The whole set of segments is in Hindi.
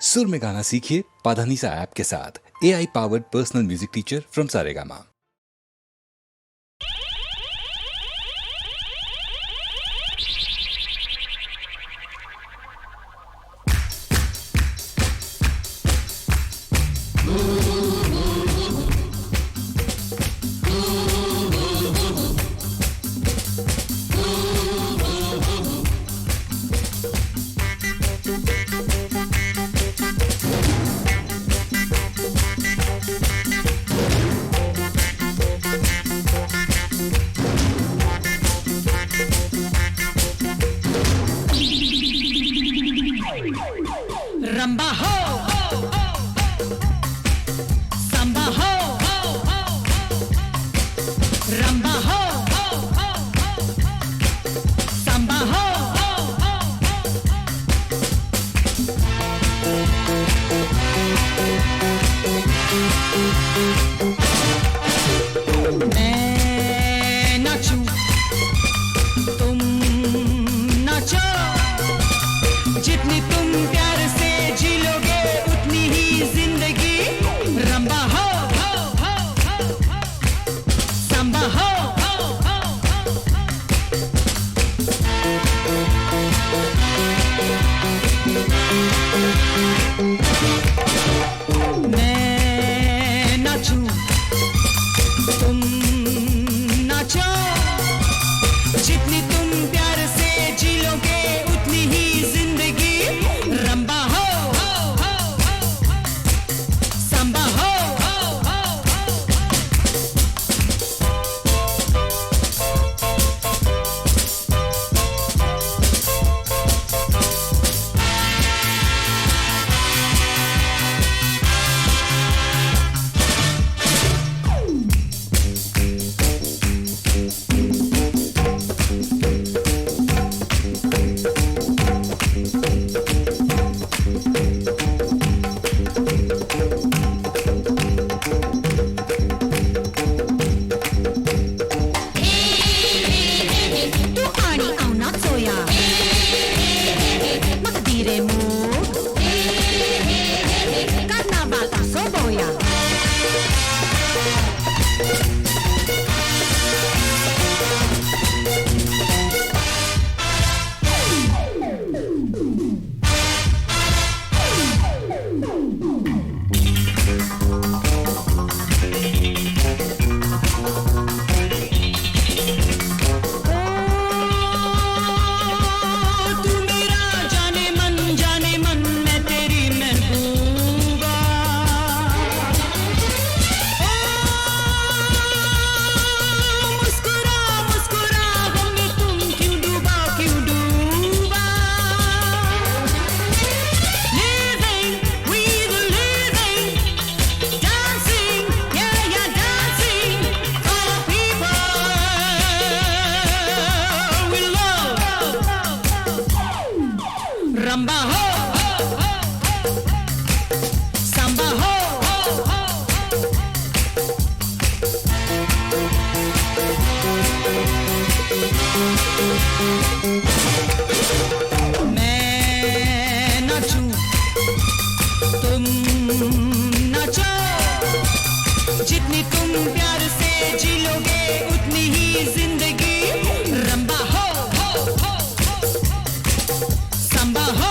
सुर में गाना सीखिए पाधानीसा ऐप के साथ। AI powered personal music teacher from Saregama. Rumba हो संबा हो रंबा हो संबा हो मैं नाचूं तुम नाचो, जितनी तुम प्यार से जी लोगे उतनी ही जिंदगी। रंबा हो संबा हो मैं नाचूं तुम नाचो, जितनी तुम प्यार से जी लोगे उतनी ही जिंदगी। रंबा हो संबा हो रंबा हो संबा हो मैं नाचूं तुम नाचो, जितनी तुम प्यार से जी लोगे उतनी ही जिंदगी। रंबा हो संबा हो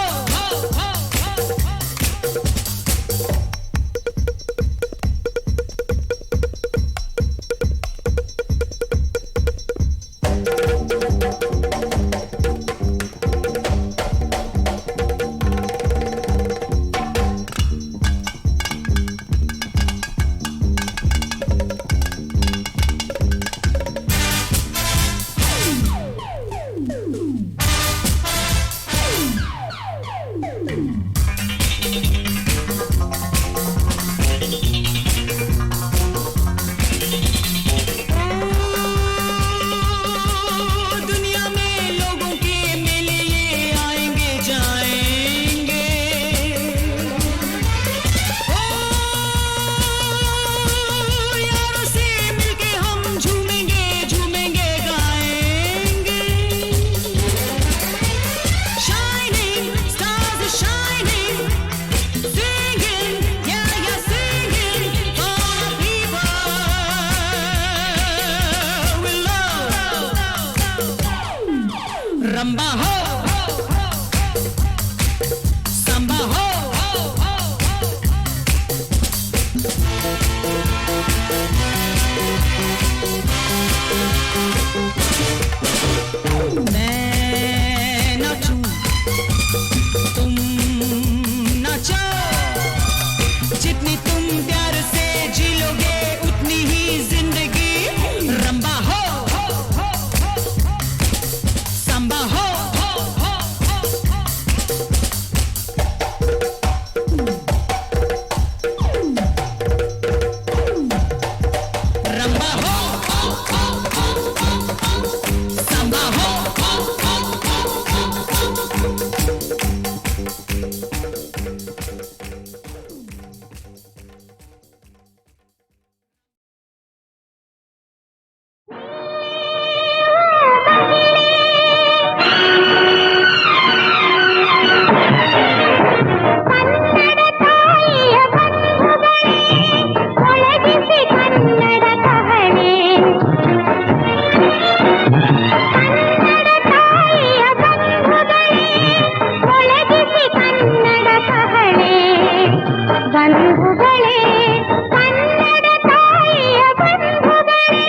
ಬಂಧುಗಳೇ, ಕನ್ನಡ ತಾಯಿಯ ಬಂಧುಗಳೇ.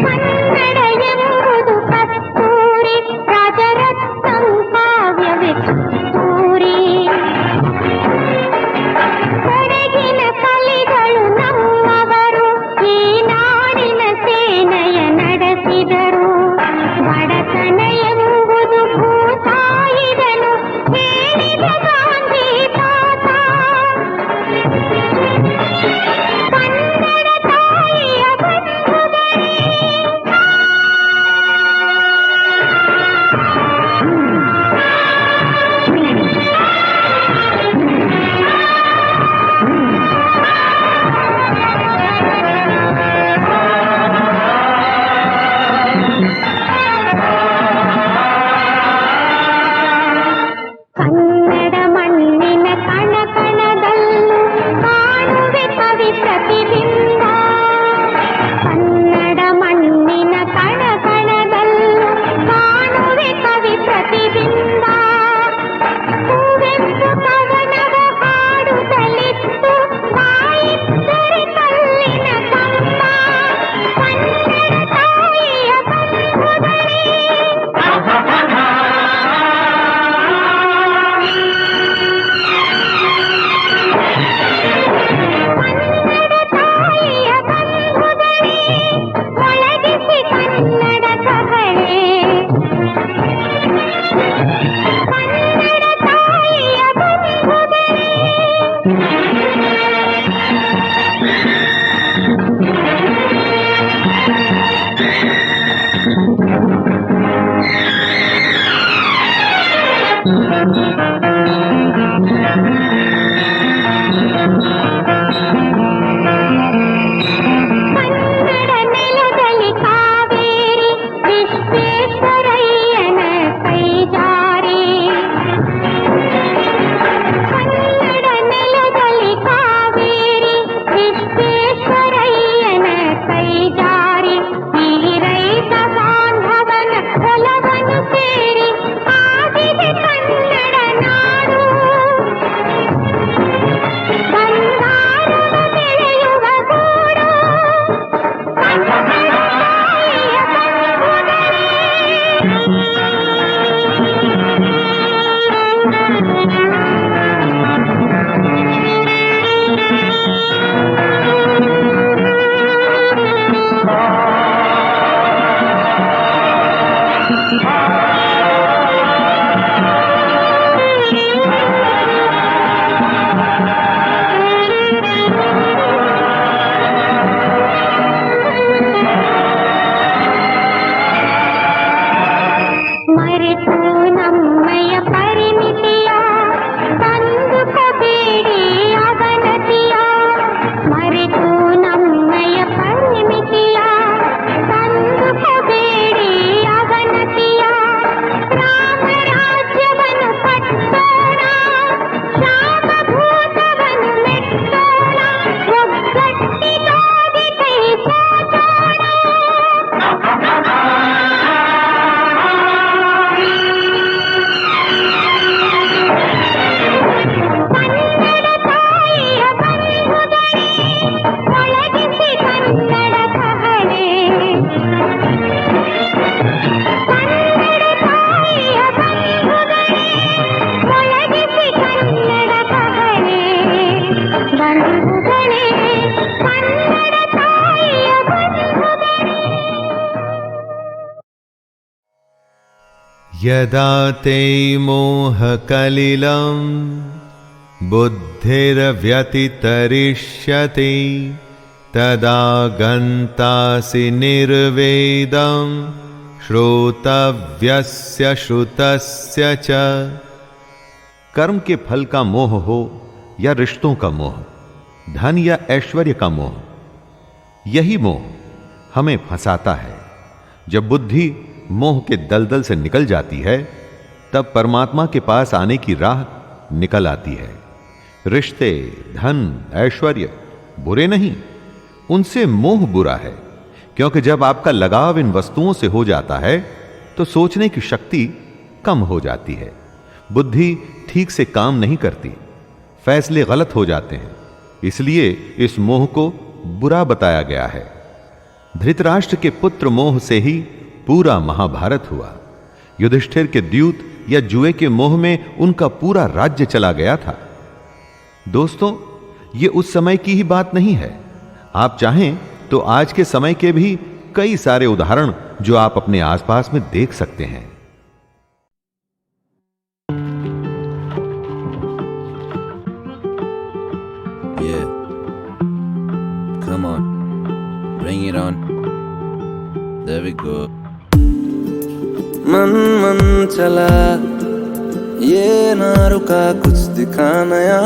ಕನ್ನಡ ಎಂಬುದು ಕಸ್ತೂರಿ, ರಾಜರತ್ನಂ ಕಾವ್ಯವೇ ಕಸ್ತೂರಿ. ಕೊಡಗಿನ ಕಲಿಗಳು ನಮ್ಮವರು, ಈ ನಾಡಿನ ಸೇನೆಯ ನಡೆಸಿದರು. ಬಡತನ ಎಂಬುದು ಭೂತಾಯಿದನು, ಹೇಳಿದ ಗಾಂಧಿ ತಾತ. ಕನ್ನಡ ತಾಯಿಯ ಬಂಧುಗಳೇ. ಕನ್ನಡ ಮಣ್ಣಿನ ಕಣ ಕಣದಲ್ಲೂ ಕಾಣುವೆ ಕವಿ ಪ್ರತಿಬಿಂಬ. ಕನ್ನಡ ಮಣ್ಣಿನ ಕಣ ಕಣದಲ್ಲೂ ಕಾಣುವೆ ಕವಿ ಪ್ರತಿಬಿಂಬ. ಕುವೆಂಪು ಕವನವ ಹಾಡುತ್ತಲಿತ್ತು, ಬಾಯಿದ್ದರೆ ಕಲ್ಲಿನ ಕಂಬ. ಕನ್ನಡ ತಾಯಿಯ ಬಂಧುಗಳೇ. ಕನ್ನಡ ತಾಯಿಯ ಬಂಧುಗಳೇ, ಒಳಗಿಸಿ ಕನ್ನಡ ಕಹಳೆ. ಕನ್ನಡ ತಾಯಿಯ ಬಂಧುಗಳೇ. ಕನ್ನಡ ನೆಲದಲ್ಲಿ ಕಾವೇರಿ, ವಿಶ್ವೇಶ್ವರಯ್ಯನ ಕೈಜಾರಿ. ಕನ್ನಡ ನೆಲದಲ್ಲಿ ಕಾವೇರಿ, ವಿಶ್ವೇಶ್ವರಯ್ಯನ ಕೈಜಾರಿ. ಈ ರೈತ ಬಾಂಧವನ ಹೊಲವನ್ನು ಸೇರಿ ಆಗಿದೆ ಕನ್ನಡ ನಾಡು. ಬಂಗಾರವ ಬೆಳೆಯುವ ಗೂಡು. ಕನ್ನಡ ತಾಯಿಯ ಬಂಧುಗಳೇ. ಮರೆತು ನಮ್ಮಯ ಪರಿಮಿತಿಯ, ತಂದುಕೋಬೇಡಿ ಅವನತಿಯ. ಮರೆತು ನಮ್ಮಯ ಪರಿಮಿತಿಯ, ತಂದುಕೋಬೇಡಿ ಅವನತಿಯ. ರಾಮರಾಜ್ಯವನ್ನು ಕಟ್ಟೋಣ, ಶ್ಯಾಮಭೂತವನ್ನು ಮೆಟ್ಟೋಣ. ಒಗ್ಗಟ್ಟಿಗಾಗಿ ಕೈ ಚಾಚೋಣ. ಕನ್ನಡ ತಾಯಿಯ ಬಂಧುಗಳೇ, ಒಳಗಿಸಿ ಕನ್ನಡ ಕಹಳೆ. ಕನ್ನಡ ತಾಯಿಯ ಬಂಧುಗಳೇ, ಒಳಗಿಸಿ ಕನ್ನಡ ಕಹಳೆ. ಬಂಧುಗಳೇ, ಕನ್ನಡ ತಾಯಿಯ ಬಂಧುಗಳೇ. यदा ते मोहकलिलं बुद्धिर्व्यतितरिष्यति, तदा गन्तासि निर्वेदं श्रोतव्यस्य श्रुतस्य च। कर्म के फल का मोह हो या रिश्तों का मोह, धन या ऐश्वर्य का मोह, यही मोह हमें फंसाता है। जब बुद्धि मोह के दलदल से निकल जाती है तब परमात्मा के पास आने की राह निकल आती है। रिश्ते, धन, ऐश्वर्य बुरे नहीं, उनसे मोह बुरा है, क्योंकि जब आपका लगाव इन वस्तुओं से हो जाता है तो सोचने की शक्ति कम हो जाती है, बुद्धि ठीक से काम नहीं करती, फैसले गलत हो जाते हैं। इसलिए इस मोह को बुरा बताया गया है। धृतराष्ट्र के पुत्र मोह से ही पूरा महाभारत हुआ। युधिष्ठिर के द्यूत या जुए के मोह में उनका पूरा राज्य चला गया था। दोस्तों, यह उस समय की ही बात नहीं है। आप चाहें तो आज के समय के भी कई सारे उदाहरण जो आप अपने आसपास में देख सकते हैं। Yeah. Come on. Bring it on. There we go. मन मन चला, ये ना रुका, कुछ दिखा नया।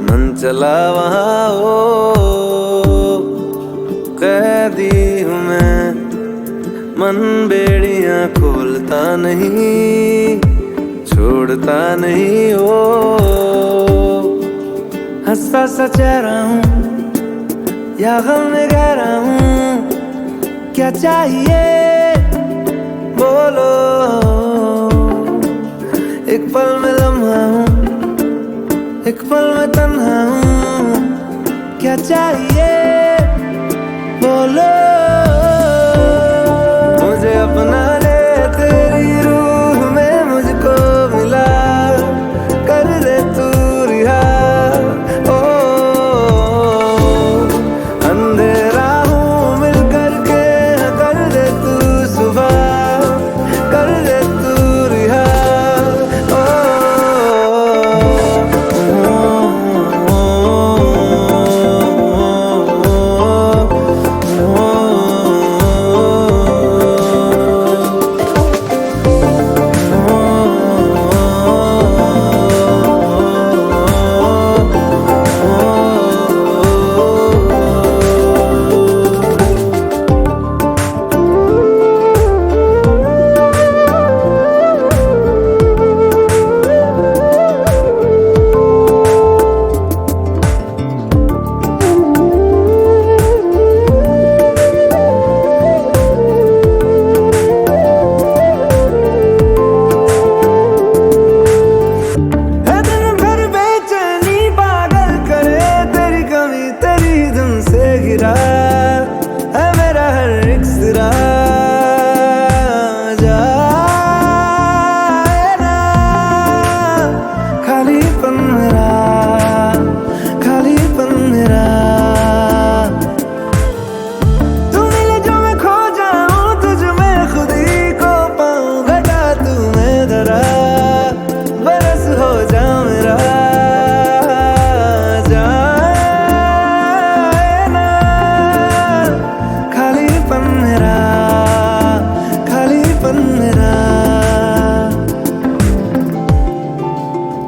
मन चला वहाँ कैदी हूँ मैं, मन बेड़ियाँ खोलता नहीं, छोड़ता नहीं हो। हंसता सा चेहरा हूँ या गम में गहरा हूँ, क्या चाहिए बोलो। एक पल में लम्हा हूँ, एक पल में तन्हा हूँ, क्या चाहिए बोलो। मुझे अपना ले, तेरी रूह में मुझको मिला, कर दे तू रिहा। ओ अंधेरा हूँ मिल करके, कर दे तू सुबह, कर दे तू रिहा।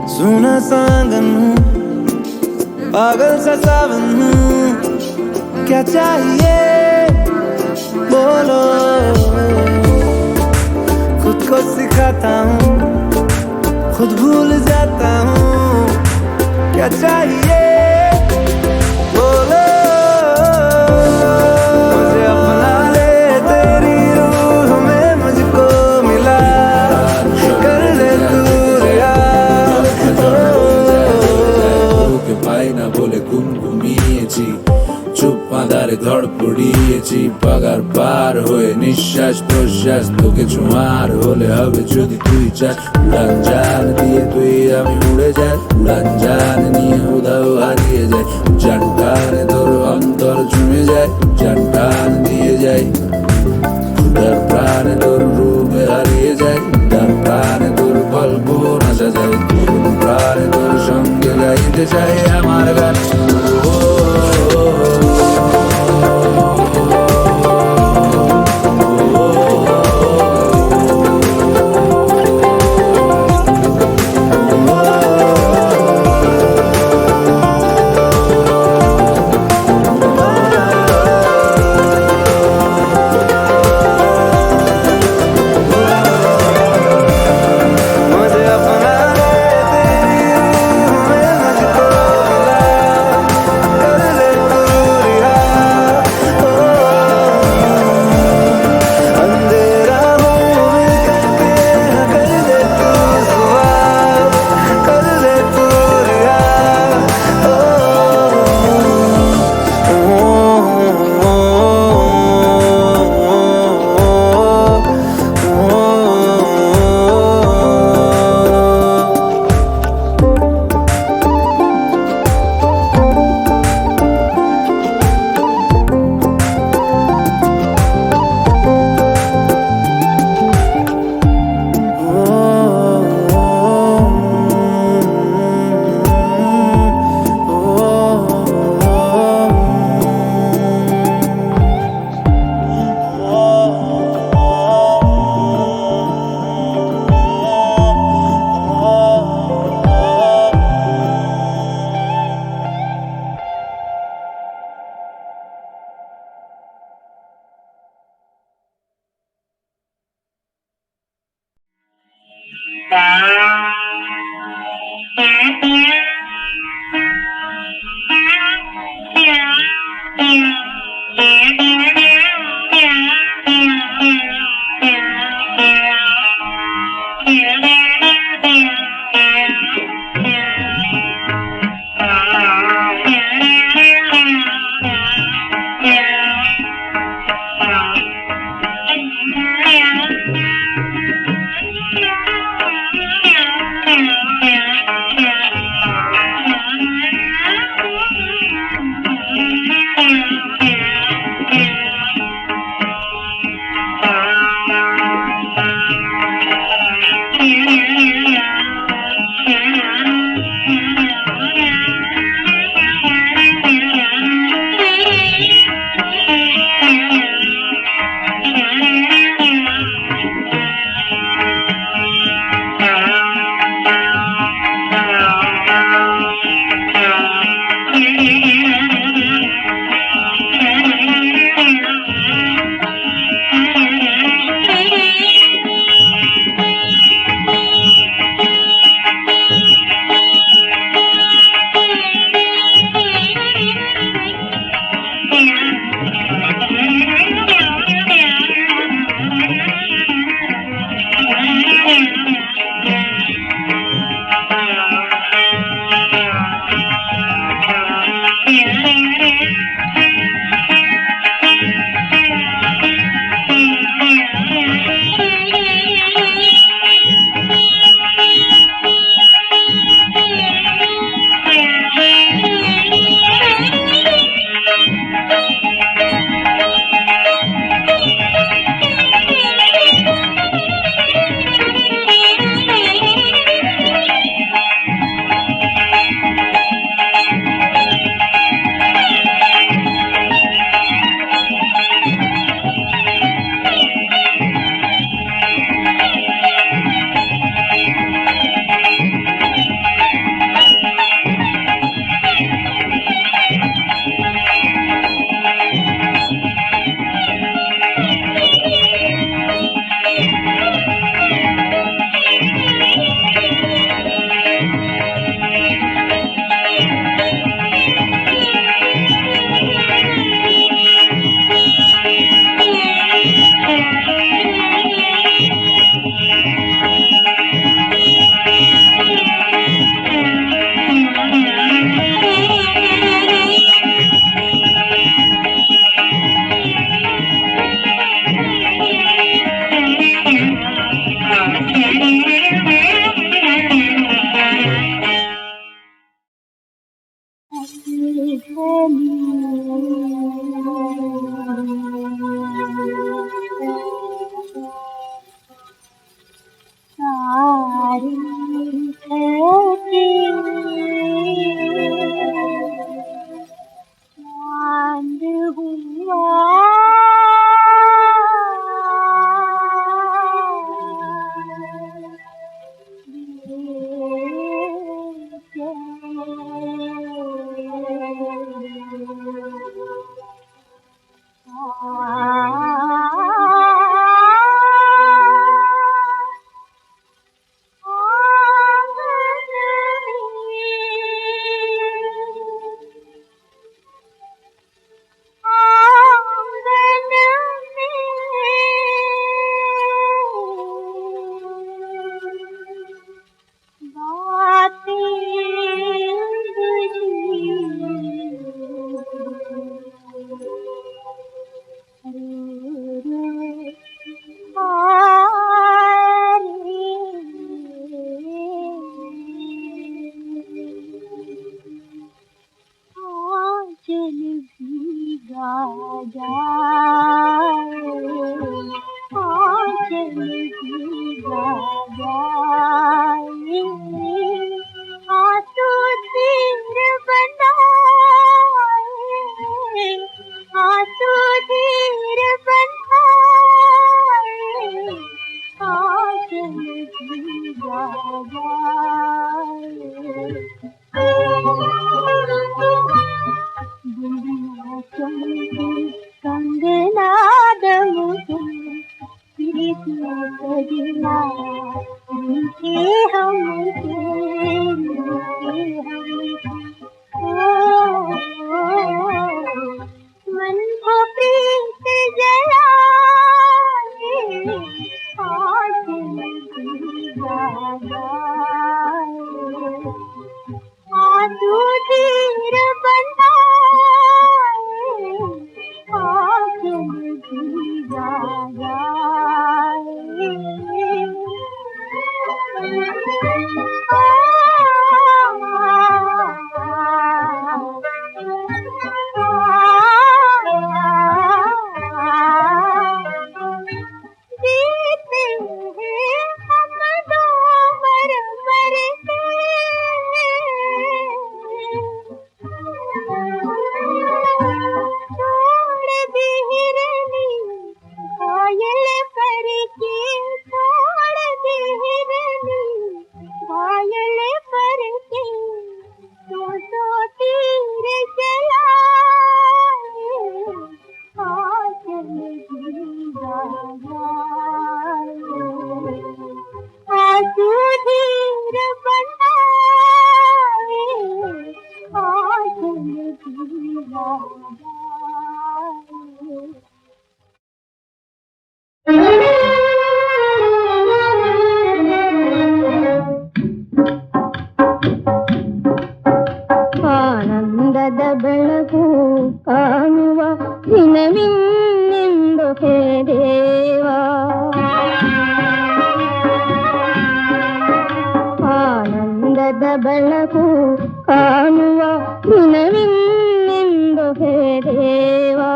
सुना सांगन हूँ, पागल सा सावन हूँ, क्या चाहिए बोलो। खुद को सिखाता हूँ, खुद भूल जाता हूँ, क्या चाहिए बोलो। मुझे अपना ले, तेरी रूह में मुझको मिला, कर दे तू रिहा। পাই না বলে গুন ঘুমিয়েছি, চুপ বাঁধারে ধড় পড়িয়েছি, পাগার পার হয়ে নিঃশ্বাস প্রশ্বাস তোকে ছোঁয়ার হলে হবে যদি তুই চাস। উড়ান জান দিয়ে তুই আমি উড়ে যাই, উড়ান জান নিয়ে উধাও হারিয়ে যাই, জান টানে তোর অন্তর ছুঁয়ে যায়, জান টান দিয়ে যাই। উদার প্রাণে তোর রূপে হারিয়ে যায়, উদার প্রাণে তোর কল্পনা সাজাই, তোর প্রাণে তোর সঙ্গে গাইতে চাই আমার গান। मन को प्रीत जलाए आज आंसू तीर बनाए आज जीते हैं हम दो मर मर के छोड़ दी हिरनी घायल करके छोड़ दी हिरनी घायल करके तो तीर चलाए आंसू धीर बनाए आज ಆನಂದದ ಬೆಳಕು ಕಾಣುವ ದಿನವಿನ್ನೆಂದು ಹೇ ದೇವಾ ಆನಂದದ ಬೆಳಕು ಕಾಣುವ ದಿನವಿನ್ನೆಂದು ಹೇ ದೇವಾ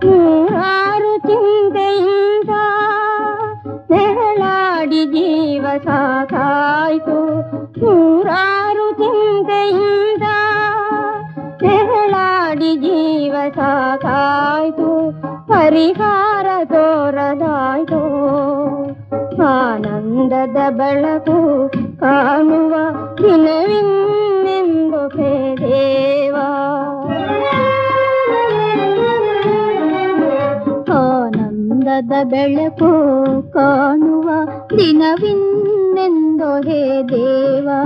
ನೂರಾರು ಚಿಂತೆಯಿಂದ ನೆರಳಾಡಿ ಜೀವ ಸಾಕಾಯ್ತು ನೂರಾರು ಚಿಂತೆಯಿಂದ ನೆರಳಾಡಿ ಜೀವ ಸಾಕಾಯ್ತು ಪರಿಹಾರ ತೋರದಾಯ್ತು ಆನಂದದ ಬೆಳಕು ಕಾಣುವ ದಿನವಿನ್ನೆಂದು ಹೇ ದೇವಾ ಆನಂದದ ಬೆಳಕು ಕಾಣುವ ದಿನವಿನ್ನೆಂದು ಹೇ ದೇವಾ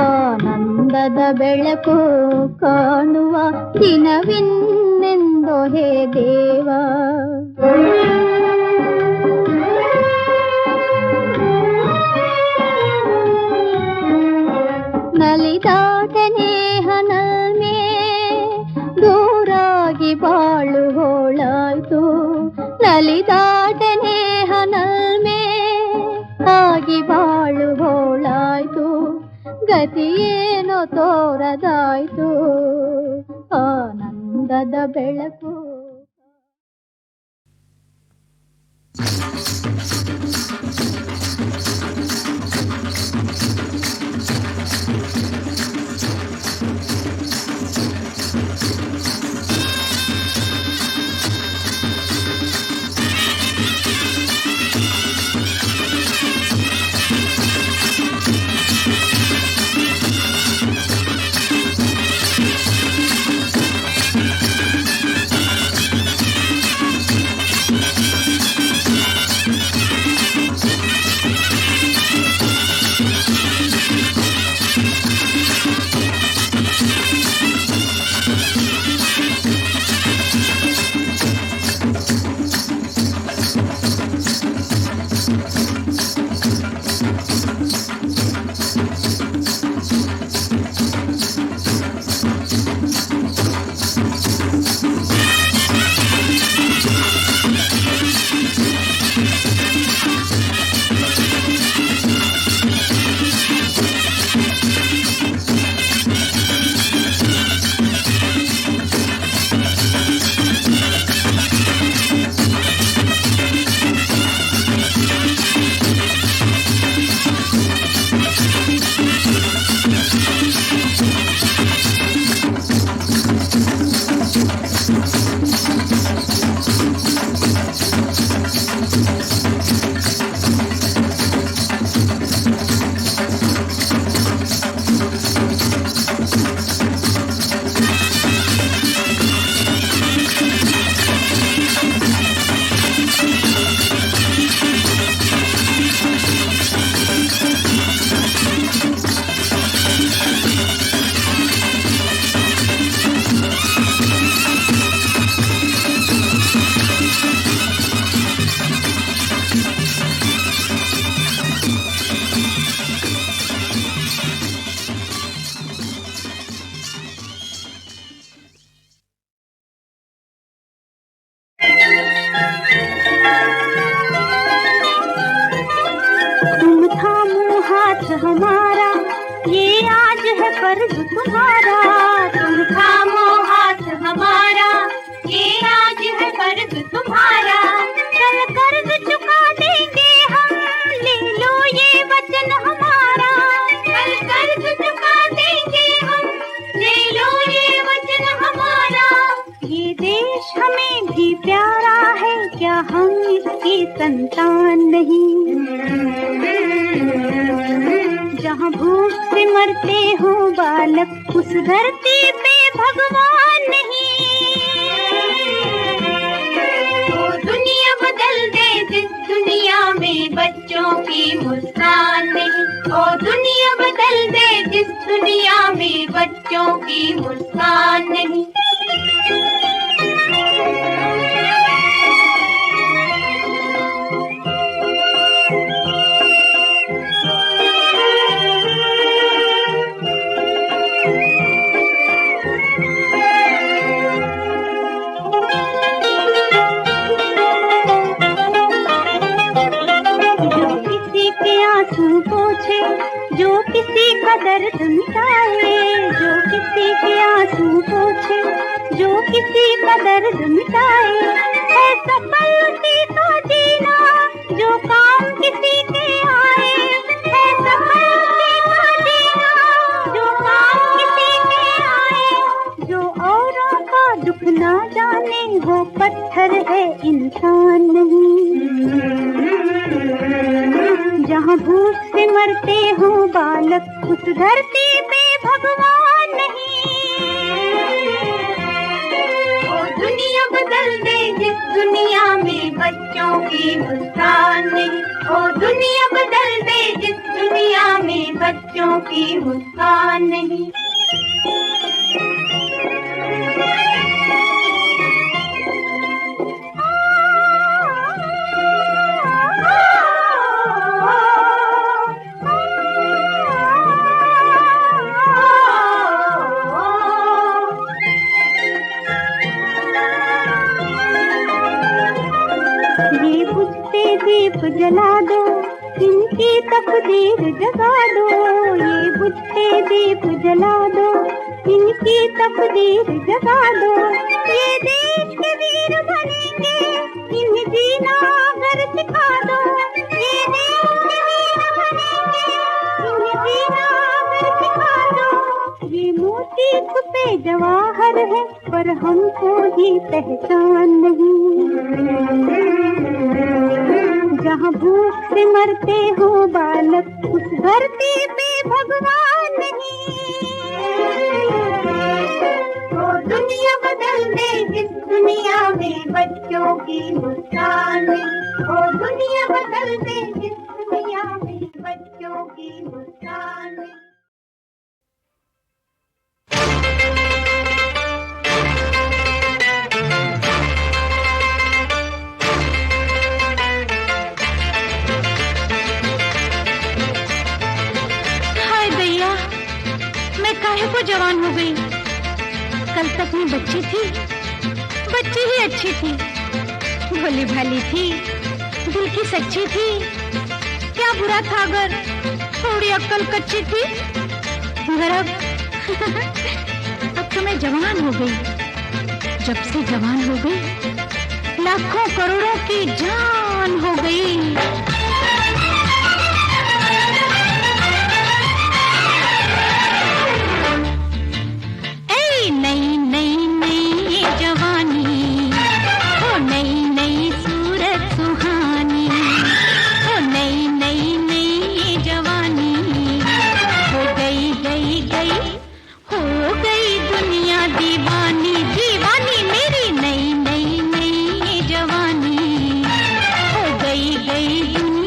ಆನಂದದ ಬೆಳಕು ಕಾಣುವ ದಿನವಿನ್ನೆಂದು ಹೇ ದೇವಾ ನಲಿದಾಟನೆ ಹನಲ್ಮೆ ದೂರಾಗಿ ಬಾಳು ಹೋಳಾಯ್ತು ನಲಿದಾಟನೆ ಹನಲ್ಮೆ ಆಗಿ ಬಾಳು ಹೋಳಾಯ್ತು ಗತಿಯೇನೋ ತೋರದಾಯ್ತು ಆನಂದದ ಬೆಳಕು है कर्ज तुम्हारा, तुम थामो हाथ हमारा, ये राज है कर्ज तुम्हारा। कल कर्ज चुका देंगे हम, ले लो ये वचन हमारा। कल कर्ज चुका देंगे हम, ले लो ये वचन हमारा। ये देश हमें भी प्यारा है, क्या हम इसकी संतान नहीं? जहाँ भूख से मरते हो बालक, उस धरती पे भगवान नहीं। वो दुनिया बदल दे जिस दुनिया में बच्चों की मुस्कान नहीं। ओ दुनिया बदल दे जिस दुनिया में बच्चों की मुस्कान नहीं। जो किसी का दर्द मिटाए, जो किसी के आंसू पोछे, जो किसी का दर्द मिटाए, है सफल उसी को जीना जो काम किसी के आए। है सफल उसी को जीना जो काम किसी के आए। जो औरों का दुख ना जाने वो पत्थर है, इंसान नहीं। जहाँ भूख से मरते हो बालक, उस धरती पे भगवान नहीं। ओ दुनिया बदल दे जिस दुनिया में बच्चों की मुस्कान नहीं। ओ दुनिया बदल दे जिस दुनिया में बच्चों की मुस्कान नहीं। ये बुझते दीप जला दो, इनकी तकदीर जगा दो। ये बुझते दीप जला दो, इनकी तकदीर जगा दो। ये देश के वीर बनेंगे, इन्हें जीना अगर सिखा दो। ये देश के वीर बनेंगे, इन्हें जीना अगर सिखा दो। ये मोती छुपे जवाहर है, पर हमको ही पहचान नहीं। जहाँ भूख से मरते हो बालक, उस धरती पे भगवान नहीं। वो दुनिया बदल दे जिस दुनिया में बच्चों की मुस्कान नहीं। वो दुनिया बदल दे जिस दुनिया में बच्चों की मुस्कान नहीं। काहे को जवान हो गई? कल तक मैं बच्ची थी, बच्ची ही अच्छी थी, भोली भाली थी, दिल की सच्ची थी। क्या बुरा था अगर थोड़ी अक्ल कच्ची थी? मगर अब तो मैं जवान हो गई। जब से जवान हो गई, लाखों करोड़ों की जान हो गई। नई नई नई जवानी, ओ नई नई सूरत सुहानी, ओ नई नई नई जवानी। हो गई गई गई, हो गई दुनिया दीवानी, दीवानी मेरी नई नई नई जवानी। हो गई गई दुनिया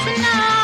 कृष्णा